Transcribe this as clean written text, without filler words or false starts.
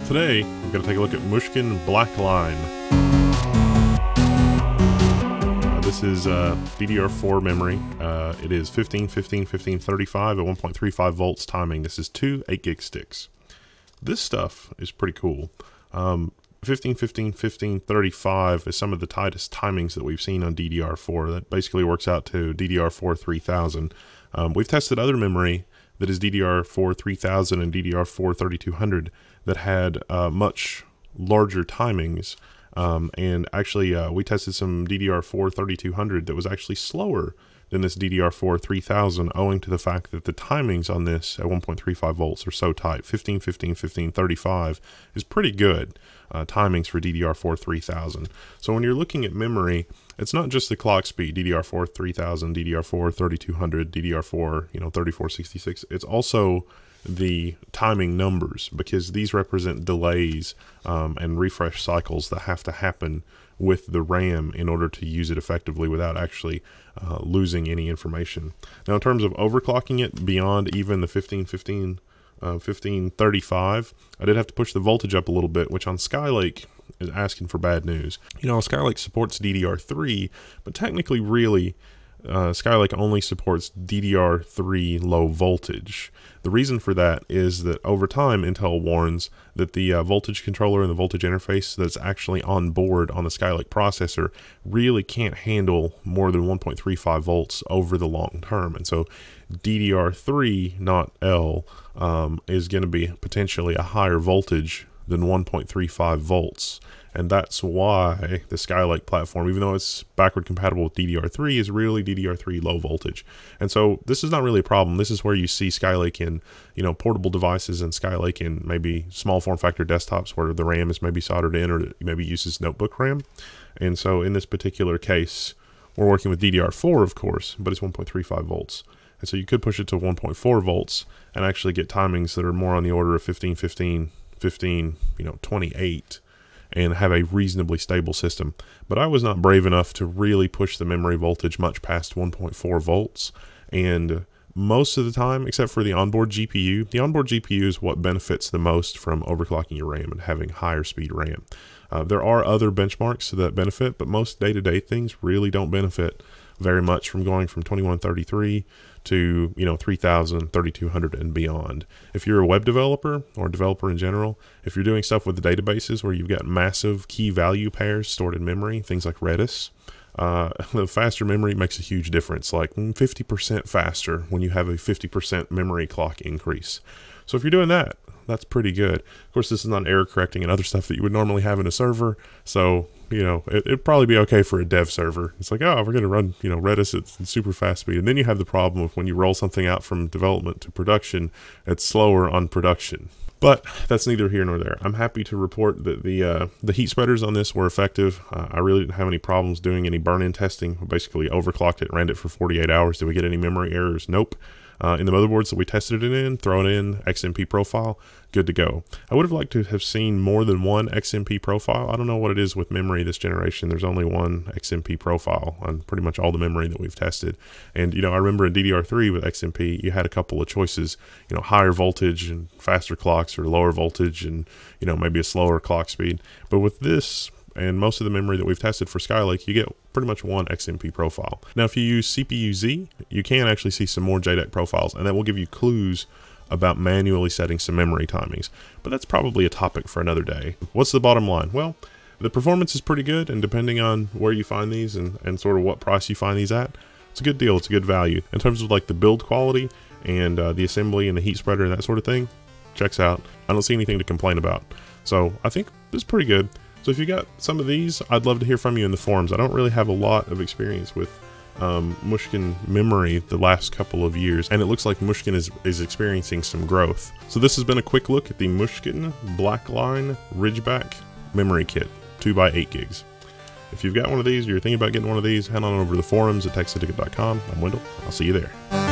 Today, we're going to take a look at Mushkin Blackline. This is DDR4 memory. It is 15, 15, 15, 35 at 1.35 volts timing. This is two 8GB sticks. This stuff is pretty cool. 15, 15, 15, 35 is some of the tightest timings that we've seen on DDR4. That basically works out to DDR4 3000. We've tested other memory that is DDR4 3000 and DDR4 3200 that had much larger timings. And actually, we tested some DDR4 3200 that was actually slower than this DDR4 3000, owing to the fact that the timings on this at 1.35 volts are so tight. 15, 15, 15, 35 is pretty good timings for DDR4 3000. So when you're looking at memory, it's not just the clock speed, DDR4 3000, DDR4 3200, DDR4 3466. It's also the timing numbers, because these represent delays and refresh cycles that have to happen with the RAM in order to use it effectively without actually losing any information. Now, in terms of overclocking it beyond even the 1535, I did have to push the voltage up a little bit, which on Skylake is asking for bad news. Skylake supports DDR3, but technically really Skylake only supports DDR3 low voltage. The reason for that is that over time, Intel warns that the voltage controller and the voltage interface that's actually on board on the Skylake processor really can't handle more than 1.35 volts over the long term. And so DDR3, not L, is going to be potentially a higher voltage than 1.35 volts. And that's why the Skylake platform, even though it's backward compatible with DDR3, is really DDR3 low voltage. And so this is not really a problem. This is where you see Skylake in, portable devices, and Skylake in maybe small form factor desktops where the RAM is maybe soldered in, or maybe uses notebook RAM. And so in this particular case, we're working with DDR4, of course, but it's 1.35 volts. And so you could push it to 1.4 volts and actually get timings that are more on the order of 15, 15, 15, 28. And have a reasonably stable system. But I was not brave enough to really push the memory voltage much past 1.4 volts. And most of the time, except for the onboard GPU is what benefits the most from overclocking your RAM and having higher speed RAM. There are other benchmarks that benefit, but most day-to-day things really don't benefit very much from going from 2133 to 3000, 3200 and beyond. If you're a web developer or a developer in general, if you're doing stuff with the databases where you've got massive key value pairs stored in memory, things like Redis, the faster memory makes a huge difference, like 50% faster when you have a 50% memory clock increase. So if you're doing that, that's pretty good. Of course, this is not error correcting and other stuff that you would normally have in a server. So, it'd probably be okay for a dev server. It's like, oh, we're going to run, Redis at super fast speed. And then you have the problem of when you roll something out from development to production, it's slower on production. But that's neither here nor there. I'm happy to report that the heat spreaders on this were effective. I really didn't have any problems doing any burn-in testing. We basically overclocked it, ran it for 48 hours. Did we get any memory errors? Nope. In the motherboards that we tested it in, thrown in XMP profile, good to go. I would have liked to have seen more than one XMP profile. I don't know what it is with memory this generation. There's only one XMP profile on pretty much all the memory that we've tested. And, I remember in DDR3 with XMP, you had a couple of choices, higher voltage and faster clocks, or lower voltage and, maybe a slower clock speed. But with this, and most of the memory that we've tested for Skylake, you get pretty much one XMP profile. Now, if you use CPU-Z, you can actually see some more JDEC profiles, and that will give you clues about manually setting some memory timings. But that's probably a topic for another day. What's the bottom line? Well, the performance is pretty good, and depending on where you find these and sort of what price you find these at, it's a good deal, it's a good value. In terms of like the build quality and the assembly and the heat spreader and that sort of thing, checks out. I don't see anything to complain about. So I think it's pretty good. So if you got some of these, I'd love to hear from you in the forums. I don't really have a lot of experience with Mushkin memory the last couple of years, and it looks like Mushkin is experiencing some growth. So this has been a quick look at the Mushkin Blackline Ridgeback memory kit, 2x8 gigs. If you've got one of these, or you're thinking about getting one of these, head on over to the forums at techsyndicate.com. I'm Wendell. I'll see you there.